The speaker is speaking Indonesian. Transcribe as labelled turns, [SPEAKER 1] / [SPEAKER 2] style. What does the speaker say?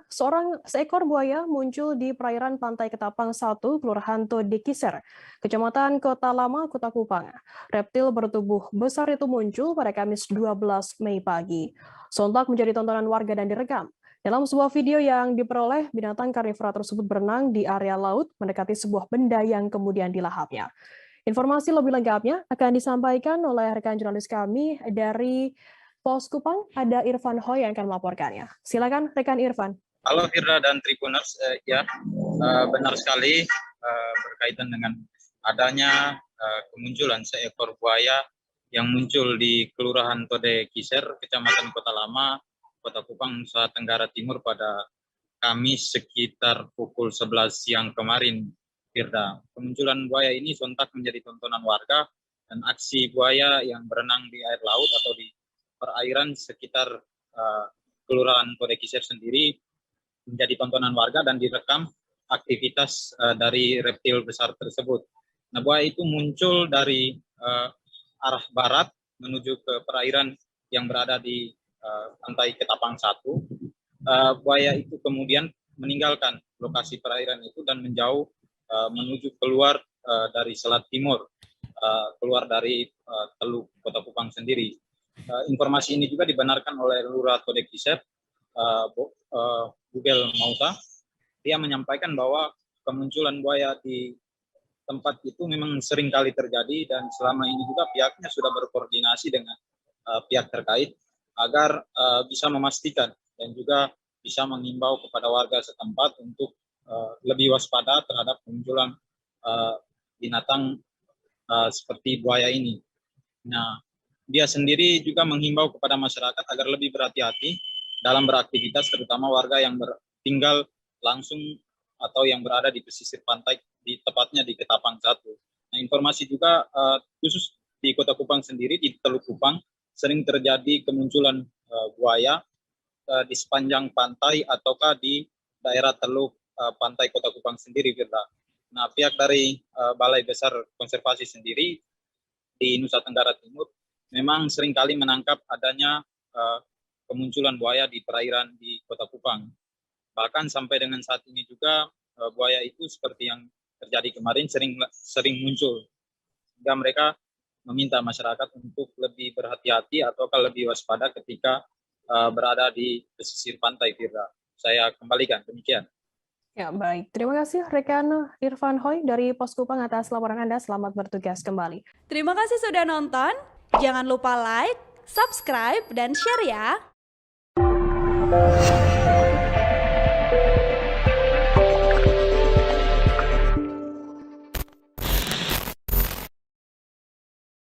[SPEAKER 1] seekor buaya muncul di perairan Pantai Ketapang 1, Kelurahan Tode Kiser, Kecamatan Kota Lama, Kota Kupang. Reptil bertubuh besar itu muncul pada Kamis 12 Mei pagi. Sontak menjadi tontonan warga dan direkam. Dalam sebuah video yang diperoleh, binatang karnivora tersebut berenang di area laut mendekati sebuah benda yang kemudian dilahapnya. Informasi lebih lengkapnya akan disampaikan oleh rekan jurnalis kami dari Pos Kupang, ada Irfan Hoy yang akan melaporkannya. Silakan rekan Irfan.
[SPEAKER 2] Halo Firda dan Tribuners, benar sekali berkaitan dengan adanya kemunculan seekor buaya yang muncul di Kelurahan Tode Kiser, Kecamatan Kota Lama, Kota Kupang, Nusa Tenggara Timur pada Kamis sekitar pukul 11 siang kemarin. Firda, kemunculan buaya ini sontak menjadi tontonan warga dan aksi buaya yang berenang di air laut atau di perairan sekitar Kelurahan Tode Kiser sendiri menjadi tontonan warga dan direkam aktivitas dari reptil besar tersebut. Nah, buaya itu muncul dari arah barat menuju ke perairan yang berada di Pantai Ketapang 1. Buaya itu kemudian meninggalkan lokasi perairan itu dan menjauh menuju keluar dari Selat Timur, keluar dari Teluk Kota Kupang sendiri. Informasi ini juga dibenarkan oleh Lurah Tode Kiser, Bugel Mauta. Dia menyampaikan bahwa kemunculan buaya di tempat itu memang sering kali terjadi dan selama ini juga pihaknya sudah berkoordinasi dengan pihak terkait agar bisa memastikan dan juga bisa mengimbau kepada warga setempat untuk lebih waspada terhadap kemunculan binatang seperti buaya ini. Nah, dia sendiri juga menghimbau kepada masyarakat agar lebih berhati-hati dalam beraktivitas, terutama warga yang tinggal langsung atau yang berada di pesisir pantai, tepatnya di Ketapang 1. Nah, informasi juga khusus di Kota Kupang sendiri, di Teluk Kupang, sering terjadi kemunculan buaya di sepanjang pantai ataukah di daerah Teluk Pantai Kota Kupang sendiri, Firda. Nah, pihak dari Balai Besar Konservasi sendiri di Nusa Tenggara Timur memang seringkali menangkap adanya kemunculan buaya di perairan di Kota Kupang. Bahkan sampai dengan saat ini juga buaya itu seperti yang terjadi kemarin sering muncul. Sehingga mereka meminta masyarakat untuk lebih berhati-hati atau lebih waspada ketika berada di pesisir pantai, Firda. Saya kembalikan, demikian.
[SPEAKER 1] Ya, baik. Terima kasih rekan Irfan Hoy dari Pos Kupang atas laporan Anda. Selamat bertugas kembali.
[SPEAKER 3] Terima kasih sudah nonton. Jangan lupa like, subscribe, dan share ya.